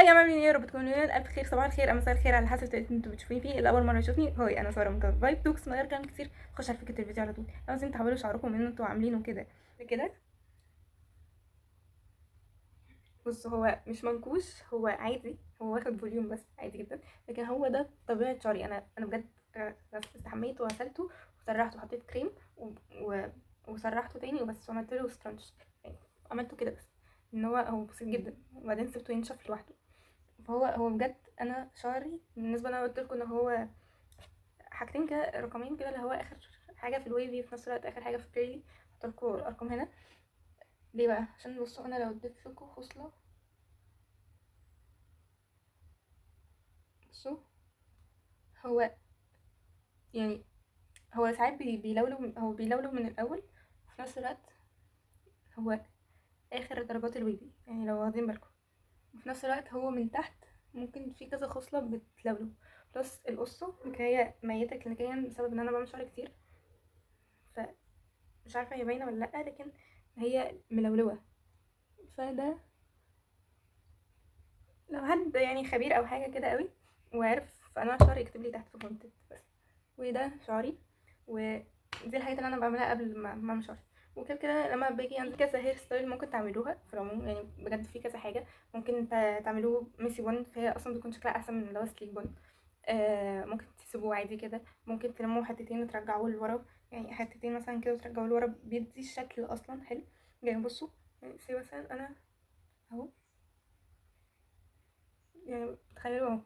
هاي يا عاملين ايه؟ يا رب تكونوا الف خير، صباح الخير، مساء الخير، على حسب التوقيت اللي انتوا بتشوفوني فيه. الاول مره يشوفني هاي انا ساره من فايب توكس، من غير كلام كتير خش على فكره الفيديو على طول. لو عايزين تحولوا شعركم ان انتوا عاملينه كده كده. بص، هو مش منكوش، هو عادي، هو واخد فوليوم بس عادي جدا، لكن هو ده طبيعه شعري. انا بجد استحميت وغسلته وسرحته وحطيت كريم و... وسرحته تاني وبس، وعملت له سترانش يعني. عملته كده بس، ان هو بسيط جدا، وبعدين سبته ينشف لوحده. فهو بجد انا شعري بالنسبه، انا قلت لكم ان هو حاجتين كده، رقمين كده، اللي هو اخر حاجه في الويفي في نفس الوقت اخر حاجه في الكيرلي. هحط لكم الارقام هنا. ليه بقى؟ عشان بصوا، انا لو اديت لكم خصله، بصوا، هو يعني هو ساعات بيلولو، هو بيلولو من الاول، وفي نفس الوقت هو اخر درجات الويفي يعني لو واخدين بالكم. وفي نفس الوقت هو من تحت ممكن في كذا خصله بتلولو، بلس القصه هي ميته كلينيكيا بسبب ان انا بعمل شعر كتير. فمش عارفه هي باينه ولا لا، لكن هي ملولوه. فده لو حد يعني خبير او حاجه كده قوي وعرف في انواع الشعر يكتب لي تحت في كومنتات بس. وده شعري، ودي الحاجات اللي انا بعملها قبل ما اعمل شعري. وكده كده لما باجي عندي كذا هير ستايل ممكن تعملوها في العموم، يعني بجد في كذا حاجه ممكن تعملوه ميسي بون، فهي اصلا بيكون شكلها احسن من اللي هو سليك بون. ممكن تسيبوه عادي كده، ممكن تلموا حتتين وترجعوه لورا، يعني حتتين مثلا كده وترجعوه لورا، بيدي الشكل اصلا حلو. يعني بصوا، يعني سي مثلا انا اهو، يعني تخيلوا اهو،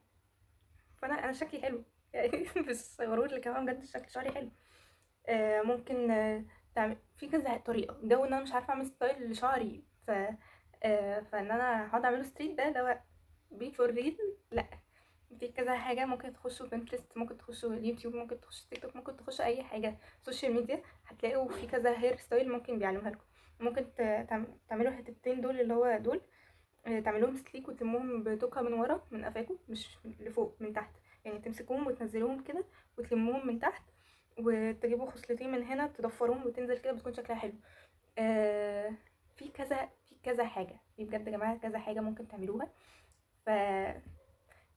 فانا شكلي حلو يعني مش غرور اللي كمان، بجد شكل شعري حلو. ممكن تعمل في كذا طريقه، جو ان انا مش عارفه اعمل ستايل لشعري، فان انا هقعد اعمله ستريت، ده بي فور ريل، لا. في كذا حاجه، ممكن تخشوا بنترست، ممكن تخشوا اليوتيوب، ممكن تخشوا تيك توك، ممكن تخشوا اي حاجه سوشيال ميديا، هتلاقوا في كذا هير ستايل ممكن بيعلمها لكم. ممكن تعملوا الحتتين دول اللي هو دول، تعملوهم سليك وتلموهم بتوكة من ورا من قفاكم، مش لفوق، من تحت. يعني تمسكوهم وتنزلوهم كده وتلموهم من تحت، وتجيبوا خصلتين من هنا تضفروهم وتنزل كده، بتكون شكلها حلو. آه في كذا حاجة، في بجد يا جماعة كذا حاجة ممكن تعملوها. ف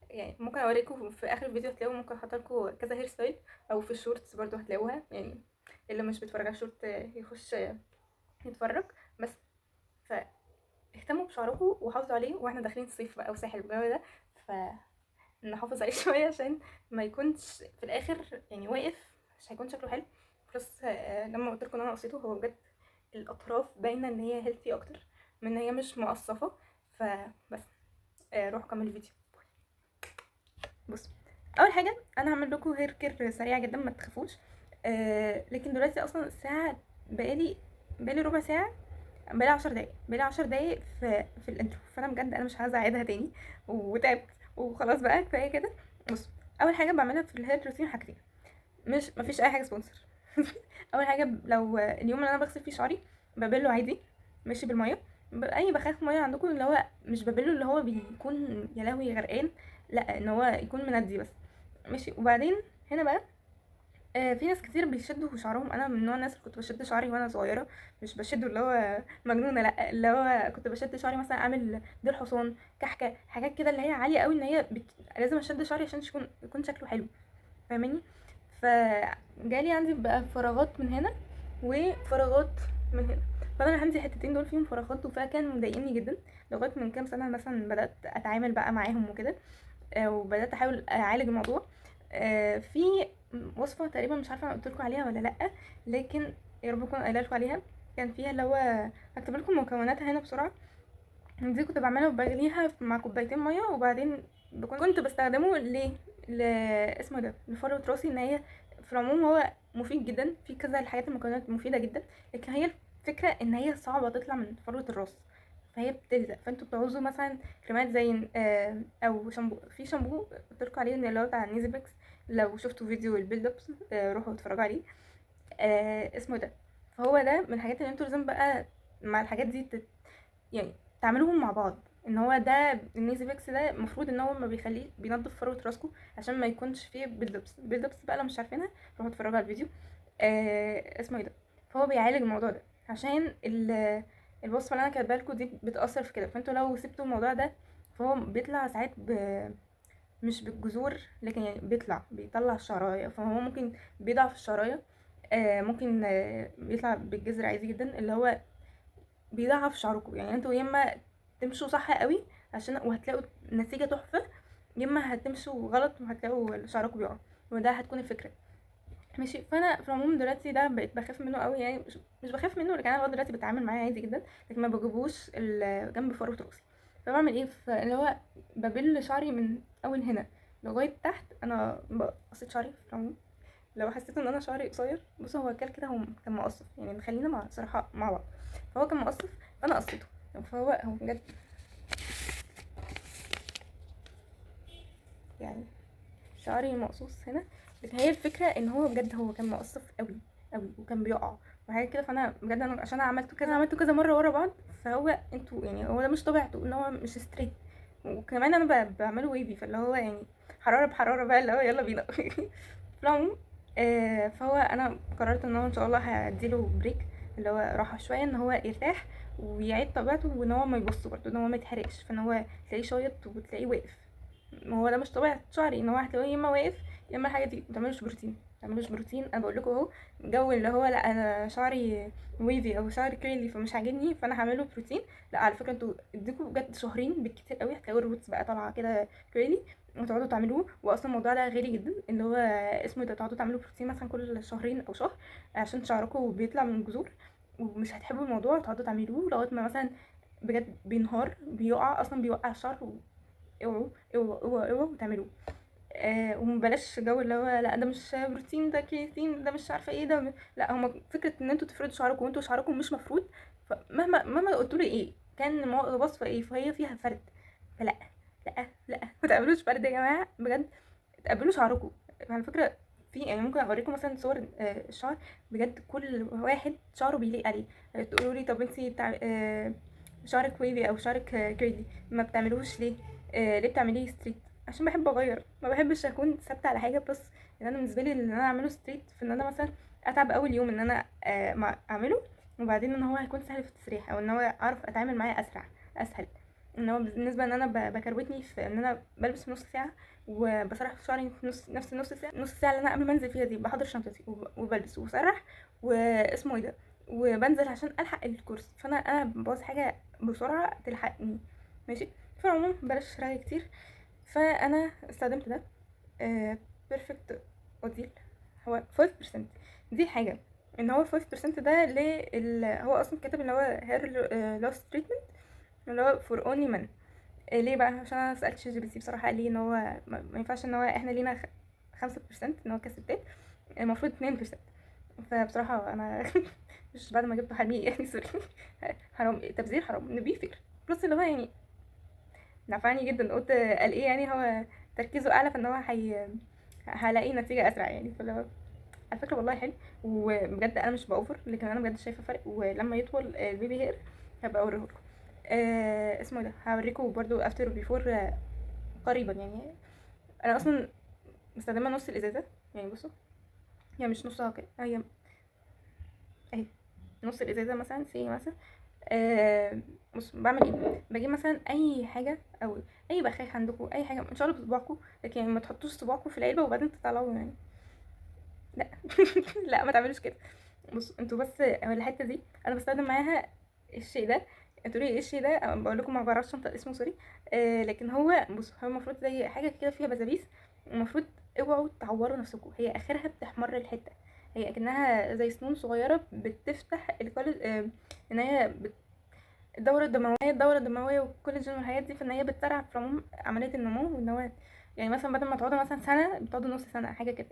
يعني ممكن اوريكم في اخر الفيديو، هتلاقوا ممكن احط لكم كذا هير ستايل، او في الشورتس برضو هتلاقوها، يعني اللي مش بيتفرج على الشورت يخش يتفرج بس. اهتموا بشعركم وحافظوا عليه، واحنا داخلين الصيف بقى وساحل والجو ده، فنحافظ عليه شويه عشان ما يكونش في الاخر يعني واقف، مش هيكون شكله حلو. بلس لما قلت لكم ان انا قصيته، هو بجد الاطراف باينه ان هي هيلثي اكتر من ان هي مش مقصفه. فبس روحوا كملوا الفيديو. بص، اول حاجه انا هعمل لكم هير كير سريع جدا، ما تخافوش. لكن دلوقتي اصلا الساعه بقالي ربع ساعه، بقالي 10 دقايق في الانترو، فانا بجد انا مش عايزه اعيدها تاني، وتعبت وخلاص بقى كفايه كده. بص، اول حاجه بعملها في الهير روتين حاجتين، مش مفيش اي حاجه سبونسر. اول حاجه، لو اليوم اللي انا بغسل فيه شعري ببله عادي ماشي بالميه، اي بخاف ميه عندكم، اللي هو مش ببله اللي هو بيكون يا لهوي غرقان، لا، ان هو يكون مندي بس ماشي. وبعدين هنا بقى، في ناس كتير بيشدوا شعرهم، انا من نوع الناس اللي كنت بشد شعري وانا صغيره، مش بشده اللي هو مجنونه، لا، اللي هو كنت بشد شعري مثلا اعمل ديل حصان، كحكه، حاجات كده اللي هي عاليه قوي، ان هي لازم اشد شعري عشان يكون شكله حلو، فاهماني؟ فجالي عندي بقى فراغات من هنا وفراغات من هنا، فانا عندي حتتين دول فيهم فراغات، كان مضايقني جدا لغايه من كام سنه مثلا، بدات اتعامل بقى معاهم وكده. وبدات احاول اعالج الموضوع. في وصفه تقريبا، مش عارفه انا قلت لكم عليها ولا لا، لكن يا رب اكون قايله لكم عليها. كان فيها اللي هو، هكتب لكم مكوناتها هنا بسرعه. دي كنت بعملها وبغليها مع كوبايتين ميه، وبعدين كنت بستخدمه اسمه ده لفروة راسي. ان هي في العموم هو مفيد جدا، في كذا الحاجات المكونات مفيدة جدا، لكن هي الفكرة ان هي صعبة تطلع من فروة الراس، فهي بتلزق. فانتوا بتعوزوا مثلا كريمات زي او شامبو، في شامبو قلتلكوا عليه اللي هو بتاع نيزيبكس، لو شفتوا فيديو البيلد ابس روحوا اتفرجوا عليه. اسمه ده. فهو ده من الحاجات اللي انتوا لازم بقى مع الحاجات دي يعني تعملوهم مع بعض. ان هو ده النيزي ده المفروض ان هو ما بينضف فروه راسكم عشان ما يكونش فيه بيلدبس بقى، لو مش عارفينها روحوا اتفرجوا على الفيديو. اسمه ايه ده. فهو بيعالج الموضوع ده، عشان الوصفه اللي انا كاتبه لكم دي بتاثر في كده. فانتوا لو سبتوا الموضوع ده فهو بيطلع ساعات مش بالجذور، لكن يعني بيطلع الشعرايه، فهو ممكن بيضعف الشعرايه. ممكن بيطلع بالجذر عادي جدا، اللي هو بيضعف شعركم. يعني انتوا يا اما تمشوا صح قوي عشان وهتلاقوا نتيجه تحفه، يا اما هتمشوا غلط وهتلاقوا شعركم بيقع، وده هتكون الفكره. ماشي. فانا في العموم دلوقتي ده بقيت بخاف منه قوي، يعني مش بخاف منه، لكن انا لغايه دلوقتي بتعامل معاه عادي جدا، لكن ما بجيبوش جنب فروه راسي. فبعمل ايه؟ اللي هو ببل شعري من اول هنا لغايه تحت. انا قصيت شعري في العموم، لو حسيت ان انا شعري قصير، بص هو كده هو كان مقصف، يعني خلينا مع صراحه مع بعض، فهو كان مقصف فانا قصيته. فهو بجد يعني شعري مقصوص هنا، لكن هي الفكره ان هو بجد هو كان مقصف قوي قوي وكان بيقع وحاجات كده. فانا بجد انا عشان انا عملته كذا مره ورا بعض، فهو انتوا يعني هو ده مش طبيعته، ان هو مش ستريت، وكمان انا بعمله ويفي، فاللي هو يعني حراره بحراره بقى، اللي هو يلا بينا. في العموم فهو انا قررت ان هو ان شاء الله هديله بريك، اللي هو راحه شويه، ان هو يرتاح ويعيد طبيعته، وان هو ما يبص برضه، ان هو ما يتحرقش، فان هو تلاقيه شايط وتلاقيه واقف. ما هو ده مش طبيعة شعري، ان هو هتلاقيه يا اما واقف يا اما الحاجه دي. متعملوش بروتين، متعملوش بروتين. انا بقول لكم اهو، جو اللي هو لا انا شعري ويفي او شعري كيرلي فمش عاجبني فانا هعمله بروتين. لا على فكره انتوا اديكوا بجد شهرين بالكتير قوي هتلاقوا الروتس بقى طالعه كده كيرلي، وتقعدوا تعملوه. واصلا الموضوع ده غالي جدا، اللي هو اسمه ده، تقعدوا تعملوا بروتين مثلا كل شهرين او شهر عشان شعركم بيطلع من الجذور، ومش هتحبوا الموضوع. تقعدوا تعملوه لغايه ما مثلا بجد بينهار، بيقع، اصلا بيوقع الشعر. اوعوا اوعوا اوعوا اوعوا تعملوه. ومبلاش جو اللي هو لا ده مش بروتين ده كرياتين ده مش عارفه ايه ده لا، هما فكره ان انتوا تفردوا شعركم وانتوا شعركم مش مفرود، فمهما قلتوا لي ايه كان وصفه ايه فهي فيها فرد. فلا لا ما تعملوش فرد يا جماعه بجد، تقبلوا شعركم. على فكره في يعني ممكن اوريكم مثلا صور الشعر، بجد كل واحد شعره بيليق عليه. تقولوا لي طب انتي بتاع شعرك ويفي او شعرك كريلي ما بتعملوش ليه؟ ليه بتعمليه ستريت؟ عشان بحب اغير، ما بحبش اكون ثابته على حاجه. بس ان انا بالنسبه لي ان انا اعمله ستريت، في ان انا مثلا اتعب اول يوم ان انا اعمله، وبعدين ان هو هيكون سهل في التسريح، او ان هو اعرف اتعامل معاه اسهل. ان هو بالنسبه ان انا بكروتني في ان انا بلبس في نص ساعه وبسرح في شعري في نفس نص ساعه اللي انا قبل ما انزل فيها دي بحضر شنطتي وبلبس وبسرح واسمه ايه ده وبنزل عشان الحق الكورس. فانا ببوظ حاجه بسرعه تلحقني. ماشي. في العموم بلاش رغي كتير. فانا استخدمت ده بيرفكت اوديل، هو 5%. دي حاجه ان هو 5% ده هو اصلا كاتب ان هو هير لوس تريتمنت، اللي هو فور اونلي مان. ليه بقى؟ عشان انا سالت شات جي بي تي بصراحه، قال لي ان هو ما ينفعش ان هو احنا لينا 5% ان هو كستات، المفروض 2%. فبصراحه انا مش بعد ما جبته حقيقي يعني سوري. حرام تبذير، حرام نبي فير. بلس اللي هو يعني نفعني جدا. قلت قال ايه يعني هو تركيزه اعلى فان هو هلاقي نتيجه اسرع يعني. فاللي هو على فكره والله حلو، وبجد انا مش باوفر، لكن انا بجد شايفه فرق. ولما يطول البيبي هير هبقى اوريهولكم. اسمه ده هوريكم برضو افتر وبيفور قريبا يعني. انا اصلا مستخدمه نص الازازه، يعني بصوا هي مش نصها كده، هي اهي نص الازازه مثلا مثلا. بص بعمل ايه؟ بجيب مثلا اي حاجه او اي بخاخ عندكم، اي حاجه ان شاء الله بصباعكم، لكن ما تحطوش صباعكم في العلبه وبعدين تطلعوا يعني. لا لا ما تعملوش كده. بص انتوا بس الحته دي انا بستخدم معاها الشيء ده. انتوا ليه ايه الشيء ده؟ بقول لكم ما بعرفش انطق اسمه سوري. لكن هو بص هو المفروض زي حاجه كده فيها بزابيس. المفروض اوعوا تعوروا نفسكم، هي اخرها بتحمر الحته، هي اكنها زي سنون صغيره بتفتح الكل ان هي الدوره الدمويه والكولاجين والحاجات دي، فان هي بتسرع في عموم عمليه النمو. وان هو يعني مثلا بدل ما تقعدوا مثلا سنه بتقعدوا نص سنه حاجه كده.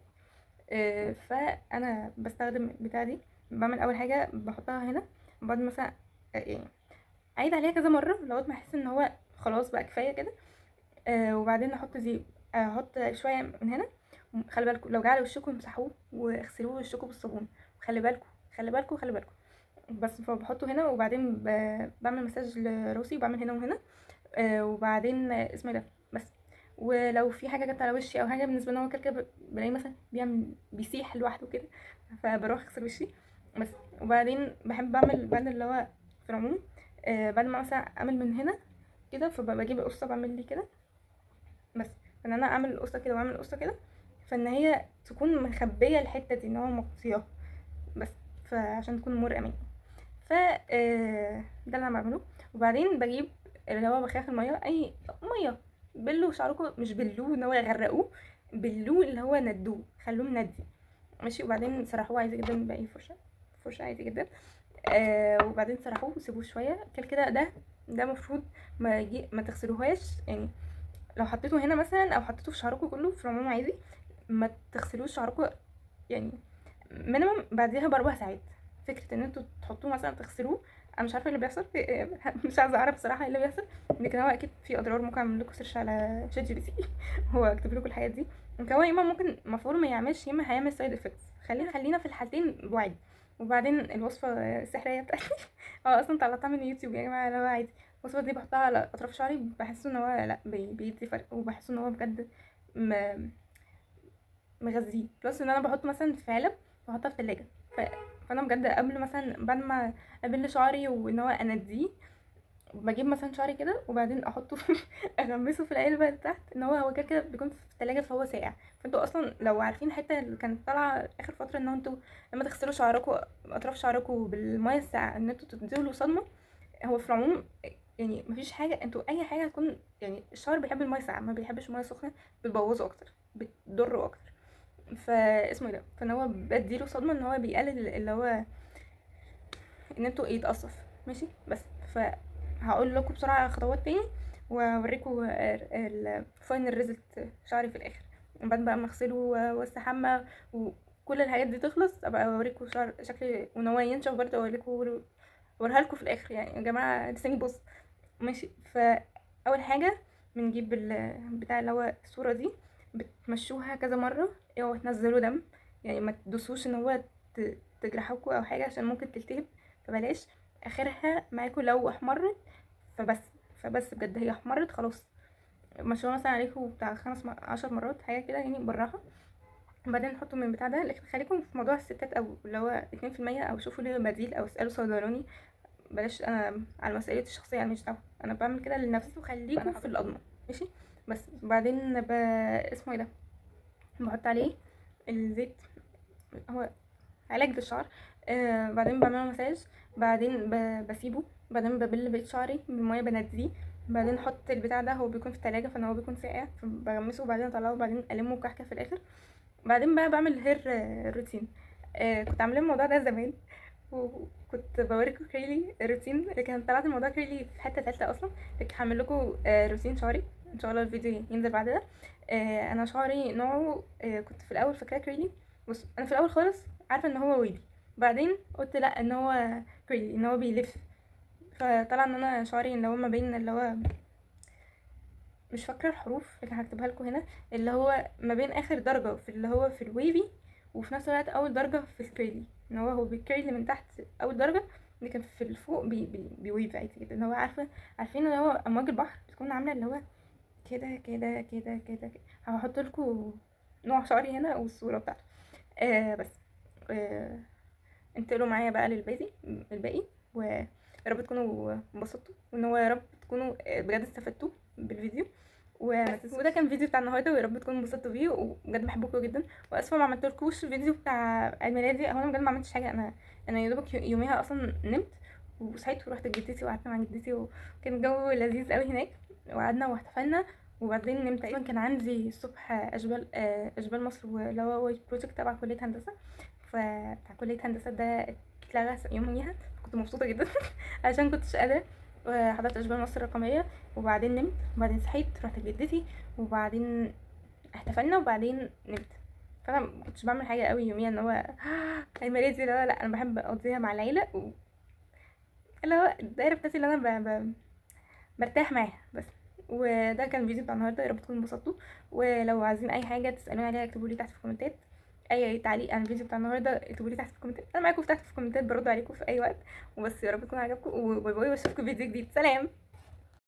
فانا بستخدم البتاعه دي. بعمل اول حاجه بحطها هنا، وبعد مثلا يعني اعيد عليها كذا مره لغايه ما احس ان هو خلاص بقى كفايه كده. وبعدين احط دي، احط شويه من هنا. خلي بالكم لو جعل وشكم امسحوه واغسلوه وشكم بالصابون. خلي بالكم خلي بالكم خلي بالكم. بس فبحطه هنا، وبعدين بعمل مساج لراسي، وبعمل هنا وهنا. وبعدين اسمه ده بس. ولو في حاجه جت على وشي او حاجه، بالنسبه ان هو كده بلاقي مثلا بيسيح لوحده كده، فبروح اغسل وشي بس. وبعدين بحب اعمل بعد اللي هو في العموم بعد ما مثلا اعمل من هنا كده، فبجيب القصه بعمل لي كده بس. فان انا اعمل القصه كده واعمل القصه كده، فان هي تكون مخبيه الحته دي ان هو مغطياها بس، فعشان تكون مور امان. ف ده اللي انا بعمله. وبعدين بجيب اللي هو بخاخ الميه، اي ميه، بلوا شعركم، مش بلوه ان هو يغرقوه، بلوه اللي هو ندوه، خلوه مندي ماشي. وبعدين سرحوه عادي جدا باي فرشه عادي جدا. وبعدين سرحوه وسيبوه شويه كده كده. ده مفروض ما تغسلوهاش يعني. لو حطيته هنا مثلا او حطيته في شعركم كله في العموم عادي، ما تغسلوش شعركم يعني مينيمم بعديها ب4 ساعات. فكره ان انتوا تحطوه مثلا تغسلوه، انا مش عارفه ايه اللي بيحصل مش عايزه اعرف صراحه ايه اللي بيحصل، لكن هو اكيد في اضرار. ممكن اعمل لكم سيرش على شات جي بي تي هو اكتب لكم الحاجات دي. هو يا اما ممكن المفروض ما يعملش، يا اما هيعمل سايد افكتس. خلينا في الحالتين بوعي. وبعدين الوصفه السحريه بتاعتي هو اصلا طلعتها من يوتيوب يا جماعه، اللي هو عادي الوصفه دي بحطها على اطراف شعري، بحس ان هو لا بيدي فرق، وبحس ان هو بجد مغذيه. بلس ان انا بحط مثلا في علب واحطها في التلاجة. فانا بجد قبل مثلا بعد ما ابل شعري وان هو انديه، بجيب مثلا شعري كده وبعدين احطه اغمسه في العلبه اللي تحت، ان هو كده كده بيكون في التلاجة فهو ساقع. فانتوا اصلا لو عارفين الحته اللي كانت طالعه اخر فتره، ان انتوا لما تغسلوا شعركم اطراف شعركم بالميه الساقعه ان انتوا تدوا له صدمه. هو في العموم يعني مفيش حاجه، انتوا اي حاجه هتكون يعني الشعر بيحب الميه الساقعه، ما بيحبش الميه السخنه، بتبوظه اكتر، بتضره اكتر. فاسمه ايه ده، فان هو بديله صدمه ان هو بيقلل اللي هو ان انتوا يتقصف ماشي بس. فهقول لكم بسرعه خطوات تاني واوريكم الفاينل ريزلت شعري في الاخر، بعد بقى ما اغسله واستحمى وكل الحاجات دي تخلص، ابقى اوريكم شعر شكلي وان هو ينشف برضه، اوريها لكم في الاخر يعني يا جماعه لساني بص ماشي. فاول حاجه بنجيب بتاع اللي هو الصوره دي، بتمشوها كذا مره، اوعوا تنزلوا دم يعني، ما تدوسوش ان هو تجرحوكوا او حاجه عشان ممكن تلتهب، فبلاش. اخرها معاكوا لو احمرت فبس بجد هي احمرت خلاص، مشوها مثلا عليكوا بتاع 10 مرات حاجه كده يعني بالراحه. بعدين نحطه من بتاع ده. لكن خليكم في موضوع الستات او اللي هو 2%، او شوفوا ليه بديل او اسالوا صيدلاني. بلاش انا على مسؤوليتي الشخصيه، انا مش دعوه، انا بعمل كده لنفسي، وخليكم في الاضمن ماشي بس. بعدين اسمه ايه ده، بحط عليه الزيت، هو علاج للشعر. بعدين بعمله مساج، بعدين بسيبه، بعدين ببل بقيت شعري بالميه بنديه، بعدين احط البتاع ده، هو بيكون في التلاجة فانا هو بيكون ساقع، فبغمسه وبعدين اطلعه وبعدين المه كحكه في الاخر. بعدين بقى بعمل هير روتين. كنت عامله الموضوع ده زمان، وكنت بوريكم كريلي روتين، لكن طلعت الموضوع كريلي في حته تالته اصلا. لكن هعمل لكم روتين شعري ان شاء الله، الفيديو ينزل بعد ده. انا شعري نوعه كنت في الاول فاكراه كريلي. بص انا في الاول خالص عارفه ان هو ويلي، بعدين قلت لا ان هو كريلي، ان هو بيلف. فطلع ان انا شعري اللي هو ما بين اللي هو مش فاكره الحروف اللي هكتبها لكم هنا، اللي هو ما بين اخر درجه في اللي هو في الويفي، وفي نفس الوقت اول درجه في الكريلي، ان هو بيكريلي من تحت اول درجه، لكن في الفوق بيويف عادي جدا. اللي هو عارفين اللي هو امواج البحر بتكون عامله اللي هو كده كده كده كده كده. هحط لكم نوع شعري هنا والصوره بتاعته. بس انتقلوا معايا بقى الباقي، ويا رب تكونوا انبسطتوا، وان هو يا رب تكونوا بجد استفدتوا بالفيديو. وده كان فيديو بتاع النهارده، ويا رب تكونوا انبسطتوا بيه، وبجد بحبكم جدا. واسفه ما عملتلكوش فيديو بتاع عيد ميلادي، هو انا بجد ما عملتش حاجه. انا يا دوبك يوميها اصلا نمت وصحيت ورحت لجدتي وقعدت مع جدتي، وكان الجو لذيذ قوي هناك، وقعدنا واحتفلنا وبعدين نمت. اصلا كان عندي الصبح اشبال مصر، اللي هو بروجكت تبع كليه هندسه، فبتاع كليه هندسه ده اتلغى يوميها. كنت مبسوطه جدا عشان كنتش قادره. حضرت اشبال مصر الرقميه، وبعدين نمت، وبعدين صحيت رحت لجدتي، وبعدين احتفلنا، وبعدين نمت. فانا مكنتش بعمل حاجه قوي يوميا، ان هو عيد ميلادي. لا انا بحب اقضيها مع العيله اللي هو الدايره بتاعتي اللي انا برتاح معاها بس. وده كان الفيديو بتاع النهارده، يا رب تكونوا انبسطتوا. ولو عايزين اي حاجه تسالوني عليها اكتبوا لي تحت في الكومنتات. اي تعليق عن الفيديو بتاع النهارده اكتبوا لي تحت في الكومنتات، انا معاكم تحت في الكومنتات، برد عليكم في اي وقت. وبس يا رب يكون عجبكم، وباي باي، واشوفكم فيديو جديد. سلام.